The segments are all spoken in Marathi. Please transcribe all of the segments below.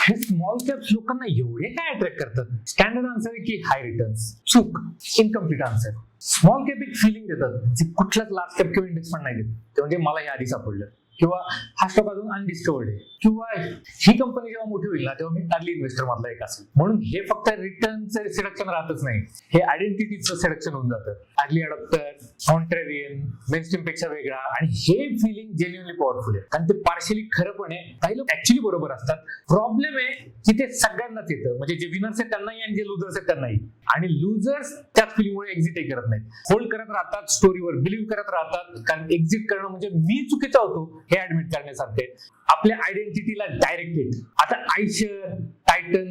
हे स्मॉल कॅप्स लोकांना एवढे काय अट्रॅक्ट करतात? स्टँडर्ड आन्सर आहे की हाय रिटर्न्स. चूक, इनकम्प्लीट आन्सर. स्मॉल कॅप एक फिलिंग देतात जे कुठल्याच लार्ज कॅप किंवा इंडेक्स फंड नाही देत. ते म्हणजे मला हे आधी सापडलं, किंवा हा स्टॉक अजून अनडिस्कवर्ड आहे, किंवा ही कंपनी जेव्हा मोठी होईल ना तेव्हा मी अर्ली इन्व्हेस्टर मधला एक असेल. म्हणून हे फक्त रिटर्नचं सिलेक्शन राहतच नाही, हे आयडेंटिटीचं सिलेक्शन होऊन जातं. अर्ली अडॉप्टर, कॉन्ट्रेरियन, मेनस्ट्रीम पेक्षा वेगळा. आणि हे फिलिंग जेन्युइनली पॉवरफुल आहे, कारण ते पार्शियली खरं पण आहे. काही लोक ऍक्च्युली बरोबर असतात. प्रॉब्लेम आहे की ते सगळ्यांनाच येतं, म्हणजे जे विनर्स आहेत त्यांनाही आणि जे लुझर्स आहेत त्यांनाही. आणि लुझर्स त्याच फिलिंगमुळे एक्झिटही करत नाहीत, होल्ड करत राहतात, स्टोरीवर बिलीव्ह करत राहतात. कारण एक्झिट करणं म्हणजे मी चुकीचा होतो हे ऍडमिट करण्यासारखे. आपल्या आयडेंटिटीला डायरेक्ट हिट. आता आयशर, टायटन,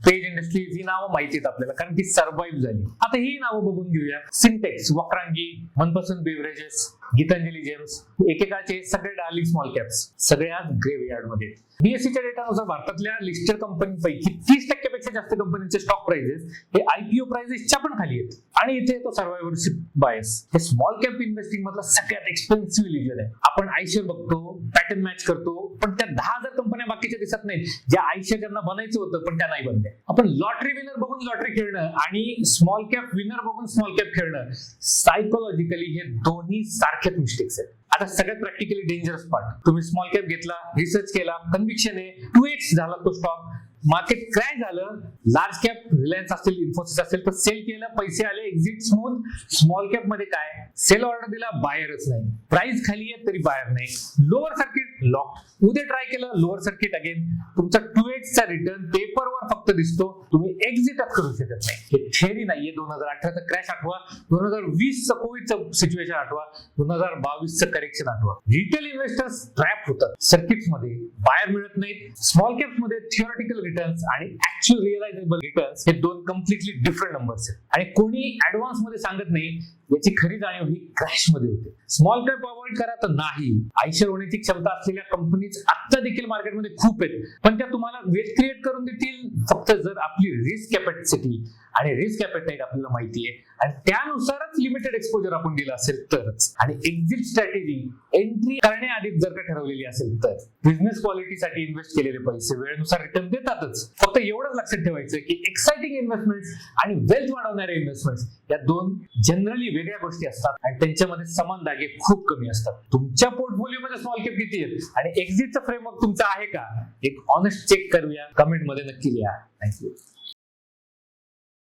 पेज इंडस्ट्रीज ही नावं माहिती आहेत आपल्याला, कारण ती सर्व्हाइव्ह झाली. आता ही नावं बघून घेऊया. सिंटेक्स, वक्रांगी, मनपसंत बेवरेजेस, गीतांजली जेम्स, एकेकाचे सगळे डार्लिंग स्मॉल कॅप्स, सगळ्यात ग्रेव्हयार्ड मध्ये. बीएससीच्या डेटानुसार भारतातल्या लिस्टेड कंपनीपैकी 30% पेक्षा जास्त कंपनीचे स्टॉक प्राइजेस हे आयपीओ प्राइजेसच्या पण खाली आहेत. आणि इथे तो सर्व्हायव्हरशिप बायस. हे स्मॉल कॅप इन्व्हेस्टिंग मधला सगळ्यात एक्सपेन्सिव्ह रिजन आहे. आपण आयशर बघतो, पॅटर्न मॅच करतो, पण त्या 10,000 कंपन्या बाकीच्या दिसत नाहीत ज्या आयशर ज्यांना बनायचं होतं पण त्या नाही बनल्या. आपण लॉटरी विनर बघून लॉटरी खेळणं आणि स्मॉल कॅप विनर बघून स्मॉल कॅप खेळणं, सायकोलॉजिकली हे दोन्ही सारखेच मिस्टेक्स आहेत. आता सगळ्यात प्रॅक्टिकली डेंजरस पार्ट, तुम्ही स्मॉल कॅप घेतला, रिसर्च केला, कन्व्हिक्शन आहे, 2x झाला तो स्टॉक, मार्केट क्रॅश झालं, लार्ज कॅप रिलायन्स असेल, इन्फोसिस असेल तर सेल केलं, पैसे आले, एक्झिट स्मूथ. स्मॉल कॅप मध्ये काय, सेल ऑर्डर दिला, बायरच नाही, प्राइस खाली आहे तरी बायर नाही, लोअर सर्किट लॉक, उद्या ट्राय केलं, लोअर सर्किट अगेन. तुमचा 2x चा रिटर्न पेपरवर फक्त दिसतो, तुम्ही एक्झिटच करू शकत नाही. हे थेअरी नाहीये. 2018चा क्रॅश आठवा, 2020चं कोविडचं सिच्युएशन आठवा, 2022चं करेक्शन आठवा. रिटेल इन्व्हेस्टर्स ट्रॅप होतात सर्किट्स मध्ये, बायर मिळत नाहीत. स्मॉल कॅप्स मध्ये थिओरिटिकल रिटर्न्स आणि ऍक्च्युअल रिअलायझेबल रिटर्न्स हे दोन कम्प्लिटली डिफरंट नंबर्स आहेत. आणि कोणी ऍडव्हान्स मध्ये सांगत नाही, याची खरी जाणीव ही क्रॅश मध्ये होते. स्मॉल कॅप अवॉइड करा तर नाही. आयशर होण्याची क्षमता असलेल्या कंपनीज आता देखील मार्केटमध्ये खूप आहेत, पण त्या तुम्हाला वेल्थ क्रिएट करून देतील फक्त जर आपली रिस्क कॅपॅसिटी आणि रिस्क ॲपेटाईट आपल्याला माहिती आहे आणि त्यानुसारच लिमिटेड एक्सपोजर आपण दिला असेल तरच. आणि एक्झिट स्ट्रॅटेजी एंट्री करण्याआधी जर का ठरवलेली असेल तर बिझनेस क्वालिटीसाठी इन्व्हेस्ट केलेले पैसे वेळेनुसार रिटर्न देतातच. फक्त एवढंच लक्षात ठेवायचं की एक्साइटिंग इन्व्हेस्टमेंट्स आणि वेल्थ वाढवणारे इन्व्हेस्टमेंट्स या दोन जनरली वेगळ्या गोष्टी असतात आणि त्यांच्यामध्ये समान धागे खूप कमी असतात. तुमच्या पोर्टफोलिओमध्ये स्मॉल कॅप किती आहेत आणि एक्झिटचा फ्रेमवर्क तुमचा आहे का, एक ऑनेस्ट चेक करूया. कमेंट मध्ये नक्की लिहा. थँक्यू.